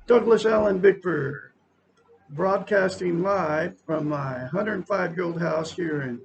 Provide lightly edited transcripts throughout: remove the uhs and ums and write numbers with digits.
Douglas Allen Bickford, broadcasting live from my 105-year-old house here in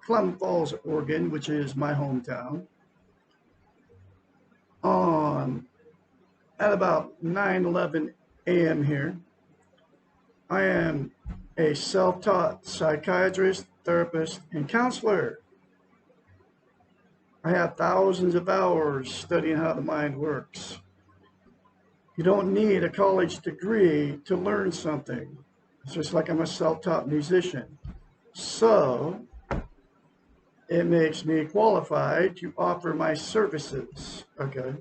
Clement Falls, Oregon, which is my hometown, on at about 9:11 a.m. here. I am a self-taught psychiatrist, therapist, and counselor. I have thousands of hours studying how the mind works. You don't need a college degree to learn something. It's just like I'm a self-taught musician. So it makes me qualified to offer my services, okay,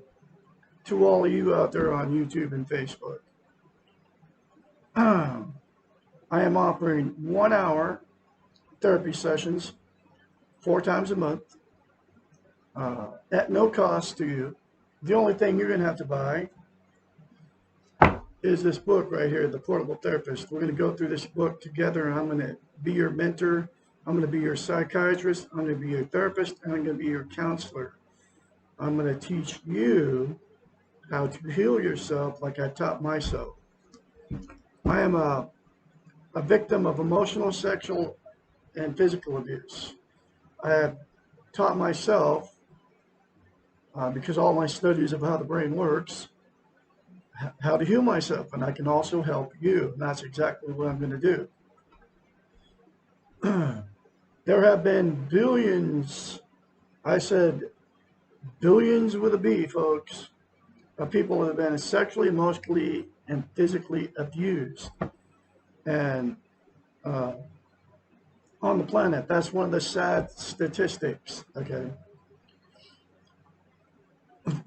to all of you out there on YouTube and Facebook. I am offering 1 hour therapy sessions 4 times a month at no cost to you. The only thing you're going to have to buy is this book right here, The Portable Therapist. We're going to go through this book together, and I'm going to be your mentor. I'm going to be your psychiatrist. I'm going to be your therapist, and I'm going to be your counselor. I'm going to teach you how to heal yourself like I taught myself. I am a victim of emotional, sexual, and physical abuse. I have taught myself, because all my studies of how the brain works, how to heal myself, and I can also help you. And that's exactly what I'm going to do. There have been billions, I said billions with a B, folks, of people that have been sexually, emotionally, and physically abused. And on the planet, that's one of the sad statistics, okay?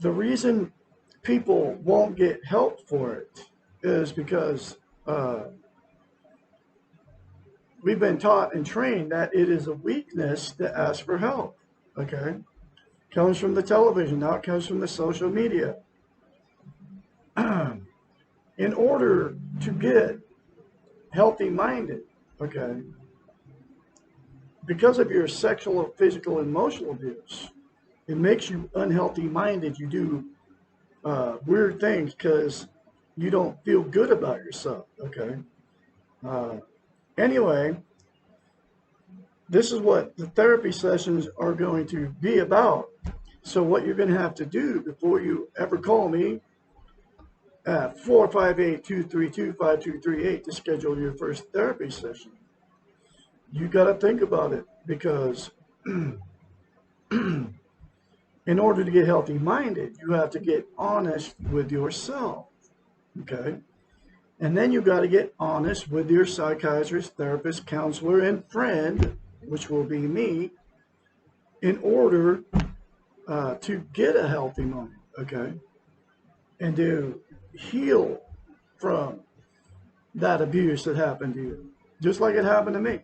The reason people won't get help for it is because we've been taught and trained that it is a weakness to ask for help, okay? Comes from the television, now it comes from the social media. In order to get healthy-minded, okay, because of your sexual, physical, and emotional abuse, it makes you unhealthy-minded. You do weird things because you don't feel good about yourself, okay? Anyway, this is what the therapy sessions are going to be about. So what you're going to have to do before you ever call me at 458-232-5238 to schedule your first therapy session, you got to think about it, because in order to get healthy-minded, you have to get honest with yourself, okay? And then you got to get honest with your psychiatrist, therapist, counselor, and friend, which will be me, in order to get a healthy mind, okay? And to heal from that abuse that happened to you, just like it happened to me.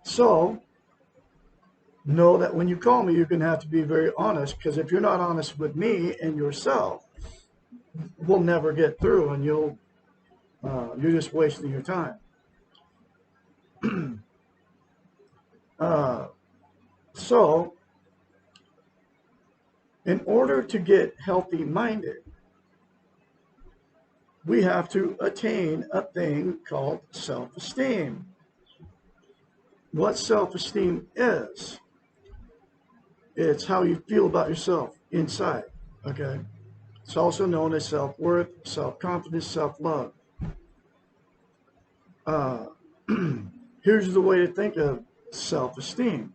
So know that when you call me, you're going to have to be very honest, because if you're not honest with me and yourself, we'll never get through, and you're just wasting your time. So in order to get healthy-minded, we have to attain a thing called self-esteem. What self-esteem is, it's how you feel about yourself inside, okay? It's also known as self-worth, self-confidence, self-love. Here's the way to think of self-esteem.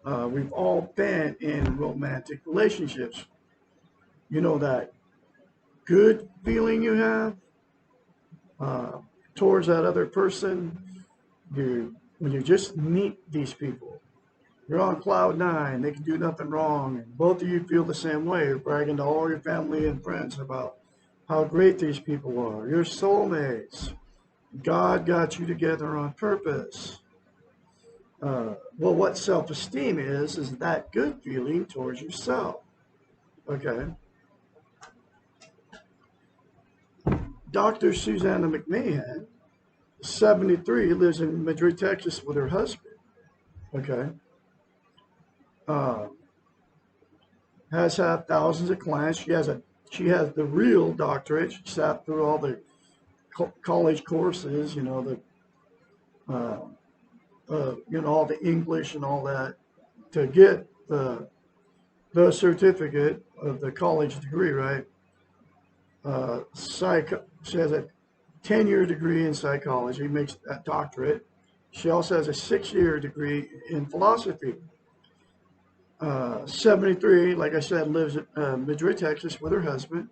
We've all been in romantic relationships. You know that good feeling you have towards that other person. When you just meet these people, you're on cloud 9, they can do nothing wrong, and both of you feel the same way. You're bragging to all your family and friends about how great these people are. You're soulmates. God got you together on purpose. Well, what self-esteem is that good feeling towards yourself, okay? Dr. Susanna McMahon, 73, lives in Madrid, Texas with her husband, okay? Has had thousands of clients. She has a She has the real doctorate. She sat through all the college courses, you know, all the English and all that to get the certificate of the college degree, right? She has a 10-year degree in psychology, makes that doctorate. She also has a 6-year degree in philosophy. 73, like I said, lives at Madrid, Texas with her husband.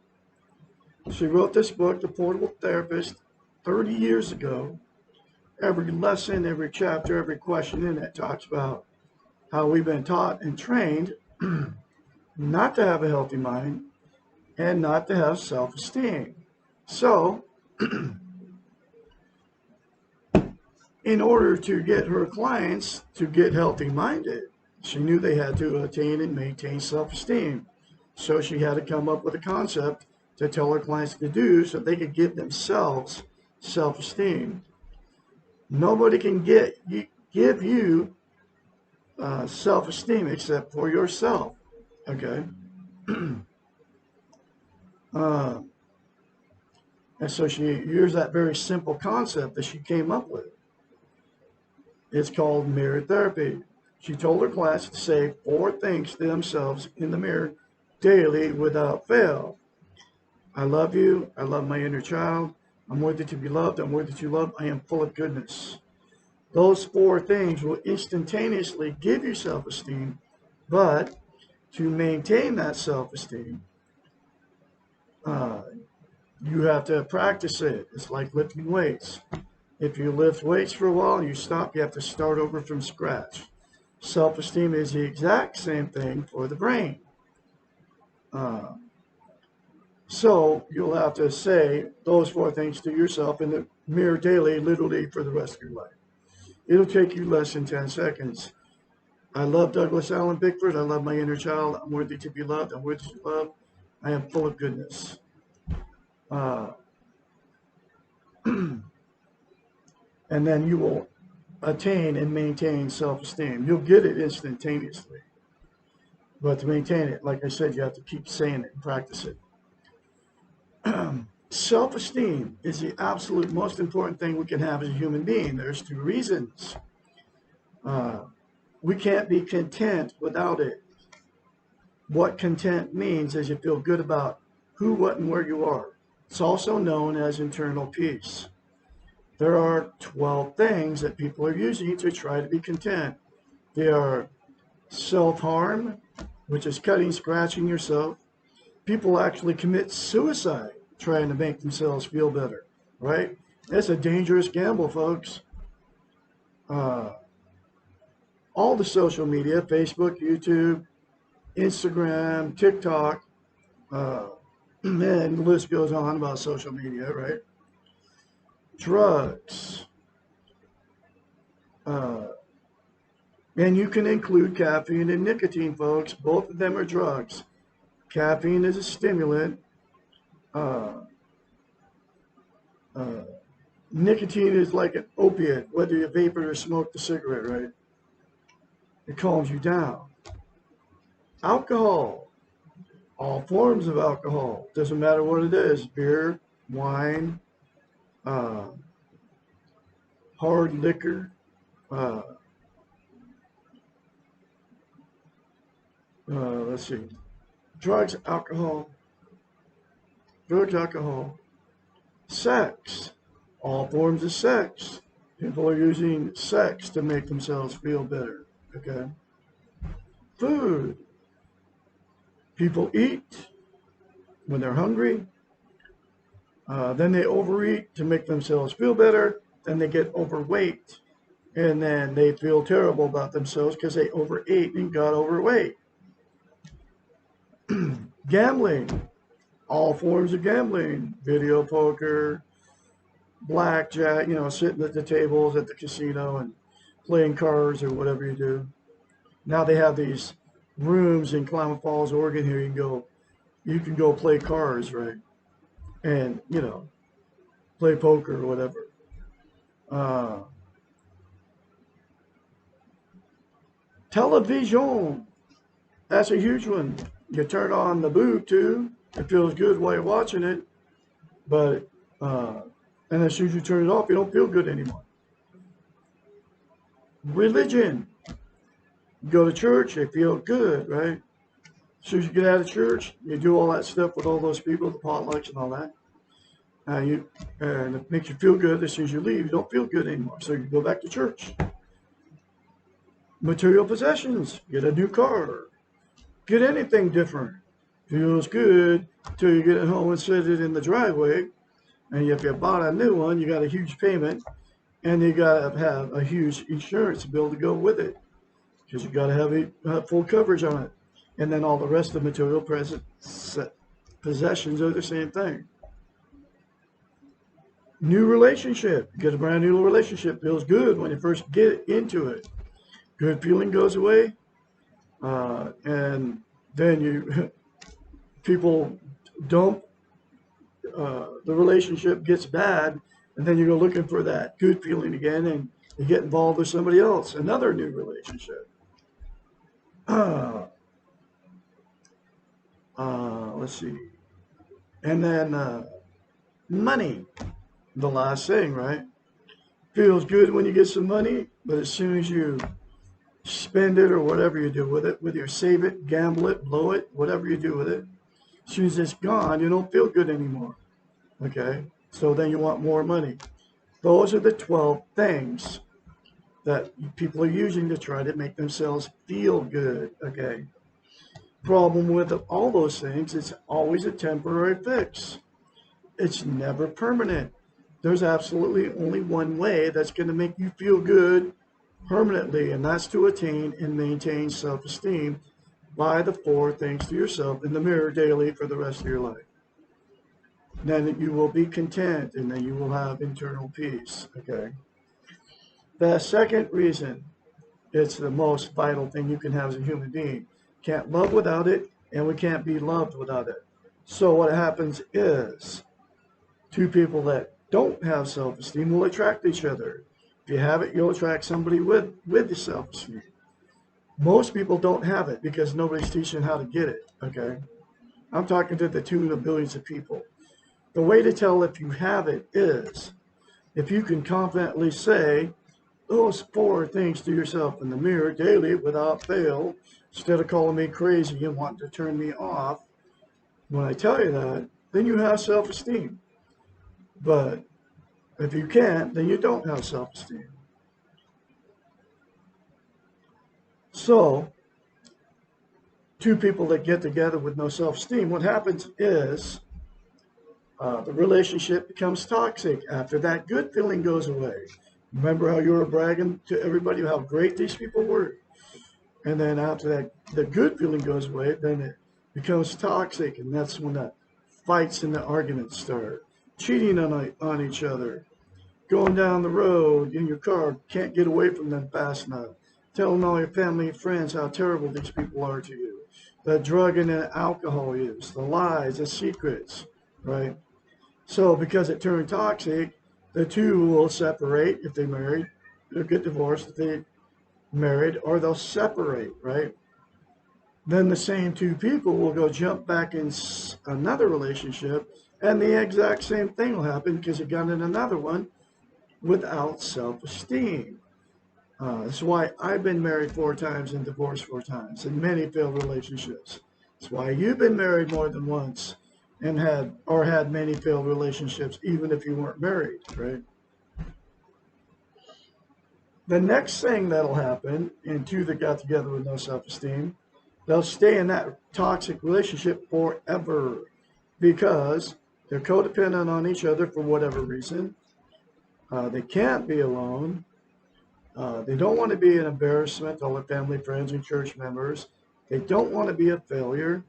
She wrote this book, The Portable Therapist, 30 years ago. Every lesson, every chapter, every question in it talks about how we've been taught and trained not to have a healthy mind and not to have self-esteem. So, in order to get her clients to get healthy-minded, she knew they had to attain and maintain self-esteem. So she had to come up with a concept to tell her clients to do so they could give themselves self-esteem. Nobody can give you self-esteem except for yourself, okay? And so she used that very simple concept that she came up with. It's called mirror therapy. She told her class to say 4 things to themselves in the mirror daily without fail. I love you. I love my inner child. I'm worthy to be loved. I'm worthy to love. I am full of goodness. Those 4 things will instantaneously give you self-esteem, but to maintain that self-esteem, you have to practice it. It's like lifting weights. If you lift weights for a while and you stop, you have to start over from scratch. Self-esteem is the exact same thing for the brain. So you'll have to say those 4 things to yourself in the mirror daily, literally for the rest of your life. It'll take you less than 10 seconds. I love Douglas Allen Bickford. I love my inner child. I'm worthy to be loved. I'm worthy to be loved. I am full of goodness. And then you will attain and maintain self-esteem. You'll get it instantaneously. But to maintain it, like I said, you have to keep saying it and practice it. Self-esteem is the absolute most important thing we can have as a human being. There's 2 reasons. We can't be content without it. What content means is you feel good about who, what, and where you are. It's also known as internal peace. There are 12 things that people are using to try to be content. They are self-harm, which is cutting, scratching yourself. People actually commit suicide trying to make themselves feel better, right? It's a dangerous gamble, folks. All the social media, Facebook, YouTube, Instagram, TikTok, and the list goes on about social media, right? Drugs. And you can include caffeine and nicotine, folks. Both of them are drugs. Caffeine is a stimulant. Nicotine is like an opiate, whether you vape or smoke the cigarette, right? It calms you down. Alcohol. All forms of alcohol. Doesn't matter what it is. Beer, wine, hard liquor, let's see, drugs, alcohol, sex, all forms of sex. People are using sex to make themselves feel better, okay? Food. People eat when they're hungry, then they overeat to make themselves feel better, then they get overweight, and then they feel terrible about themselves because they overate and got overweight. Gambling, all forms of gambling, video poker, blackjack, sitting at the tables at the casino and playing cards or whatever you do. Now they have these rooms in Klamath Falls, Oregon here. You can go play cards, right? And, play poker or whatever. Television, that's a huge one. You turn on the boob tube, It feels good while you're watching it, but and as soon as you turn it off, you don't feel good anymore. Religion. You go to church, you feel good, right? As soon as you get out of church, you do all that stuff with all those people, the potlucks and all that. And it makes you feel good. As soon as you leave, you don't feel good anymore. So you go back to church. Material possessions. Get a new car. Get anything different. Feels good till you get it home and set it in the driveway. And if you bought a new one, you got a huge payment, and you got to have a huge insurance bill to go with it, because you got to have full coverage on it. And then all the rest of the material possessions are the same thing. New relationship. Get a brand new relationship. Feels good when you first get into it. Good feeling goes away, and then people don't. The relationship gets bad, and then you go looking for that good feeling again, and you get involved with somebody else, another new relationship. Let's see, and then money, the last thing, right? Feels good when you get some money, but as soon as you spend it or whatever you do with it, whether you save it, gamble it, blow it, whatever you do with it, as soon as it's gone, you don't feel good anymore. Okay, so then you want more money. Those are the 12 things that people are using to try to make themselves feel good. Okay, problem with all those things, it's always a temporary fix. It's never permanent. There's absolutely only one way that's going to make you feel good permanently, and that's to attain and maintain self-esteem by the 4 things to yourself in the mirror daily for the rest of your life. Then you will be content, and then you will have internal peace. Okay. The second reason, it's the most vital thing you can have as a human being. Can't love without it, and we can't be loved without it. So what happens is, 2 people that don't have self-esteem will attract each other. If you have it, you'll attract somebody with the self-esteem. Most people don't have it because nobody's teaching how to get it. Okay. I'm talking to the tune of billions of people. The way to tell if you have it is if you can confidently say those 4 things to yourself in the mirror daily without fail, instead of calling me crazy and wanting to turn me off. When I tell you that, then you have self-esteem. But if you can't, then you don't have self-esteem. So, 2 people that get together with no self-esteem, what happens is the relationship becomes toxic after that good feeling goes away. Remember how you were bragging to everybody how great these people were? And then after that, the good feeling goes away, then it becomes toxic, and that's when the fights and the arguments start. Cheating on each other, going down the road in your car, can't get away from them fast enough, telling all your family and friends how terrible these people are to you, the drug and the alcohol use, the lies, the secrets, right? So because it turned toxic, the 2 will separate if they married, they'll get divorced if they married, or they'll separate, right? Then the same 2 people will go jump back in another relationship, and the exact same thing will happen because you got in another one without self-esteem. That's why I've been married 4 times and divorced 4 times in many failed relationships. That's why you've been married more than once and had many failed relationships, even if you weren't married, right? The next thing that'll happen in 2 that got together with no self-esteem, they'll stay in that toxic relationship forever because they're codependent on each other for whatever reason. They can't be alone. They don't want to be an embarrassment to all their family, friends, and church members. They don't want to be a failure.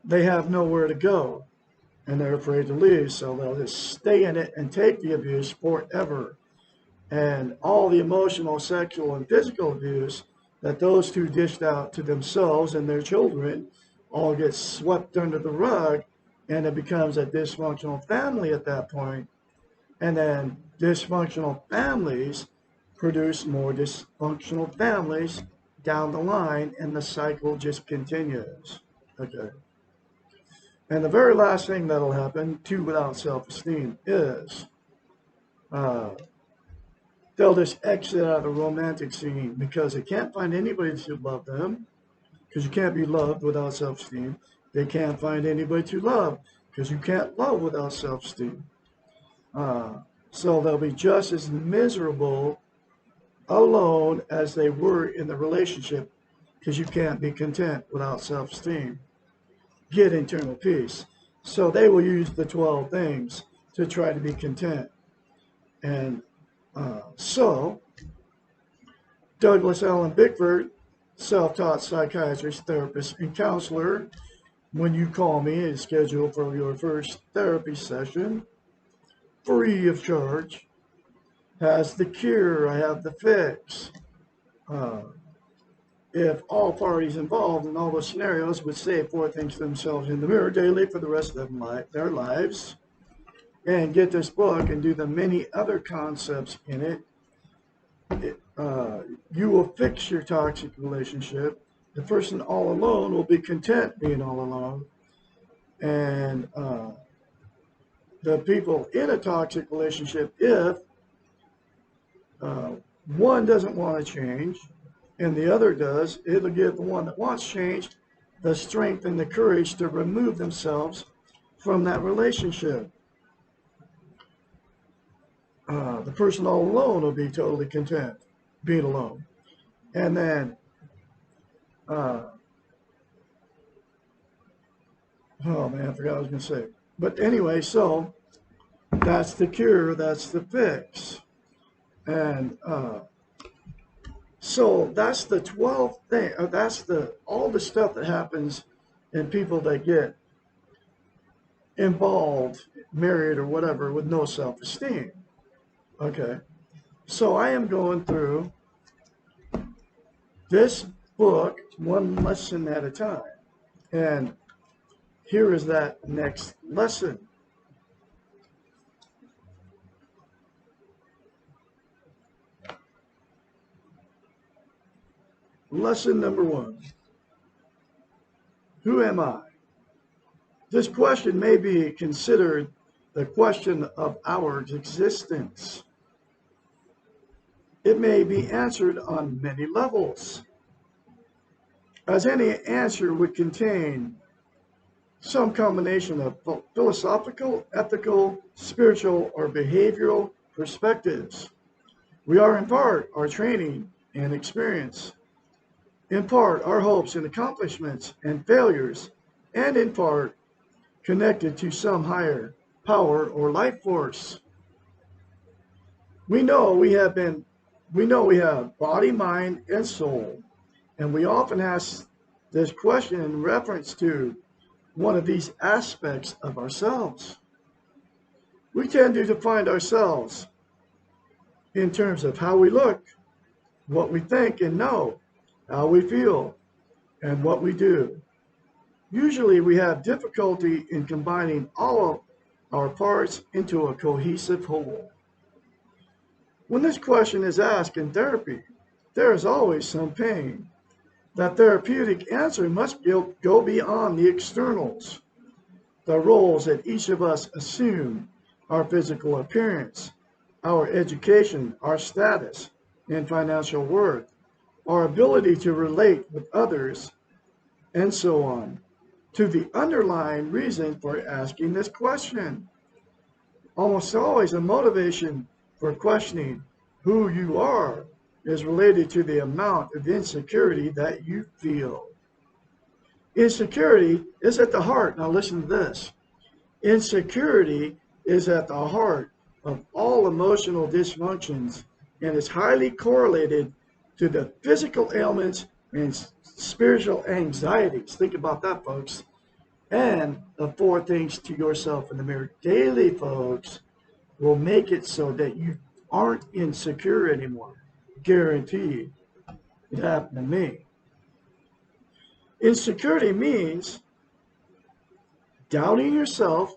They have nowhere to go, and they're afraid to leave, so they'll just stay in it and take the abuse forever. And all the emotional, sexual, and physical abuse that those 2 dished out to themselves and their children all gets swept under the rug, and it becomes a dysfunctional family at that point. And then dysfunctional families produce more dysfunctional families down the line, and the cycle just continues. Okay. And the very last thing that'll happen to without self-esteem is uh, they'll just exit out of the romantic scene because they can't find anybody to love them because you can't be loved without self-esteem. They can't find anybody to love because you can't love without self-esteem. Uh, so they'll be just as miserable alone as they were in the relationship because you can't be content without self-esteem. Get internal peace. So they will use the 12 things to try to be content. And so Douglas Allen Bickford, self-taught psychiatrist, therapist, and counselor, when you call me and schedule for your first therapy session, free of charge, has the cure. I have the fix. Uh, if all parties involved in all those scenarios would say 4 things to themselves in the mirror daily for the rest of their lives, and get this book and do the many other concepts in it, you will fix your toxic relationship. The person all alone will be content being all alone. And the people in a toxic relationship, if uh, one doesn't want to change and the other does, it'll give the one that wants change the strength and the courage to remove themselves from that relationship. The person all alone will be totally content being alone. And then, oh man, I forgot what I was going to say. But anyway, so that's the cure, that's the fix. And so that's the 12th thing, that's all the stuff that happens in people that get involved, married or whatever, with no self-esteem. Okay, so I am going through this book one lesson at a time. And here is that next lesson. Lesson number 1. Who am I? This question may be considered the question of our existence. It may be answered on many levels, as any answer would contain some combination of philosophical, ethical, spiritual, or behavioral perspectives. We are in part our training and experience, in part our hopes and accomplishments and failures, and in part connected to some higher power or life force. We know we have body, mind, and soul, and we often ask this question in reference to one of these aspects of ourselves. We tend to define ourselves in terms of how we look, what we think and know, how we feel, and what we do. Usually we have difficulty in combining all of our parts into a cohesive whole. When this question is asked in therapy, there is always some pain. That therapeutic answer must go beyond the externals, the roles that each of us assume, our physical appearance, our education, our status, and financial worth, our ability to relate with others, and so on, to the underlying reason for asking this question. Almost always a motivation for questioning who you are is related to the amount of insecurity that you feel. Insecurity is at the heart. Now listen to this. Insecurity is at the heart of all emotional dysfunctions and is highly correlated to the physical ailments and spiritual anxieties. Think about that, folks. And the 4 things to yourself in the mirror daily, folks, will make it so that you aren't insecure anymore. Guaranteed. It happened to me. Insecurity means doubting yourself,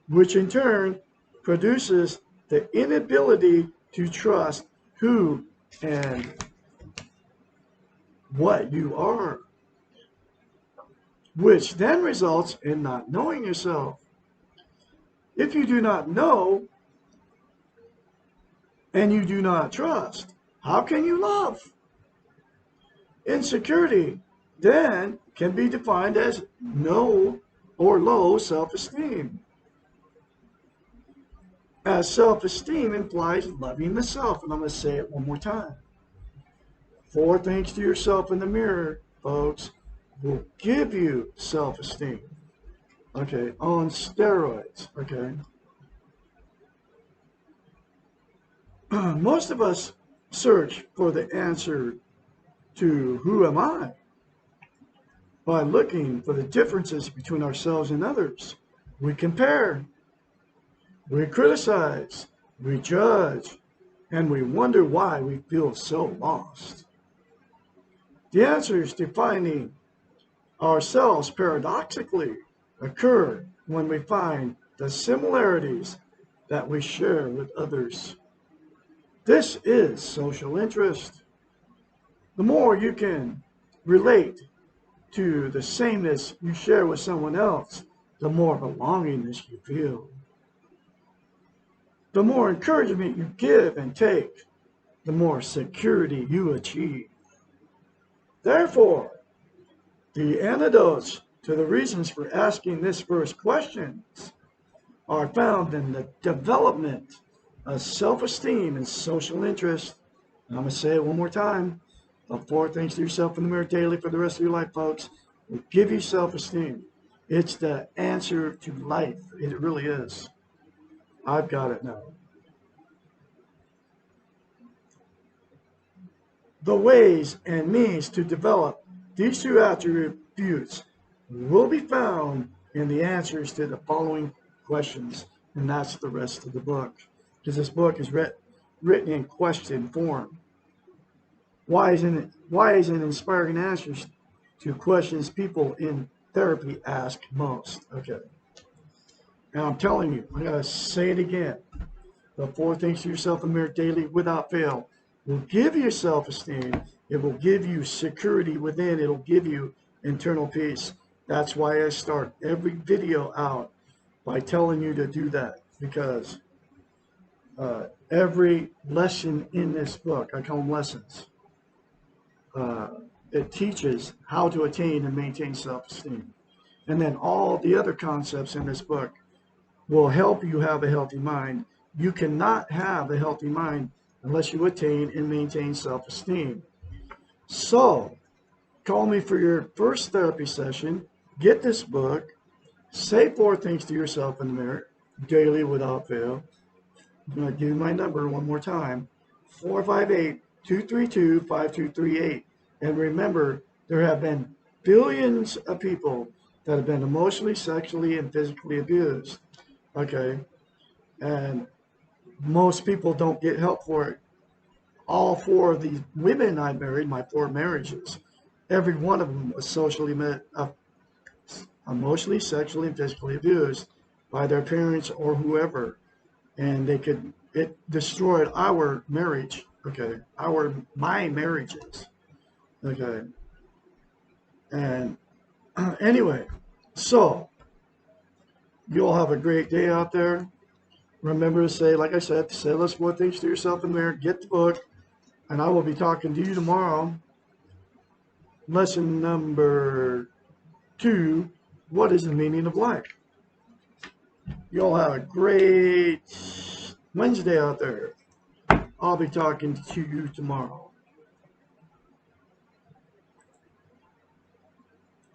which in turn produces the inability to trust who and what you are. which then results in not knowing yourself. If you do not know and you do not trust, how can you love? Insecurity then can be defined as no or low self-esteem, as self-esteem implies loving the self. And I'm going to say it one more time. 4 things to yourself in the mirror, folks, will give you self-esteem. Okay, on steroids. Okay. Most of us search for the answer to who am I by looking for the differences between ourselves and others. We compare, we criticize, we judge, and we wonder why we feel so lost. The answers to finding ourselves paradoxically occur when we find the similarities that we share with others. This is social interest. The more you can relate to the sameness you share with someone else, the more belongingness you feel. The more encouragement you give and take, the more security you achieve. Therefore, the antidotes to the reasons for asking this first question are found in the development of self-esteem and social interest. And I'm going to say it one more time. The 4 things to yourself in the mirror daily for the rest of your life, folks, will give you self-esteem. It's the answer to life. It really is. I've got it now. The ways and means to develop these 2 attributes will be found in the answers to the following questions. And that's the rest of the book. Because this book is written in question form. Why isn't inspiring answers to questions people in therapy ask most? Okay. And I'm telling you, I'm going to say it again. The 4 things to yourself in the mirror daily without fail will give you self-esteem. It will give you security within. It'll give you internal peace. That's why I start every video out by telling you to do that, because every lesson in this book, I call them lessons, it teaches how to attain and maintain self-esteem. And then all the other concepts in this book will help you have a healthy mind. You cannot have a healthy mind unless you attain and maintain self-esteem. So, call me for your first therapy session. Get this book. Say 4 things to yourself in the mirror daily without fail. I'm going to give you my number one more time. 458-232-5238. And remember, there have been billions of people that have been emotionally, sexually, and physically abused. Okay? And most people don't get help for it. All 4 of these women I married, my 4 marriages, every one of them was emotionally, sexually, and physically abused by their parents or whoever. And it destroyed our marriage. Okay? My marriages. Okay? And anyway, so you all have a great day out there. Remember to say, like I said, say those 4 things to yourself in the mirror. Get the book. And I will be talking to you tomorrow. Lesson number 2, what is the meaning of life? You all have a great Wednesday out there. I'll be talking to you tomorrow.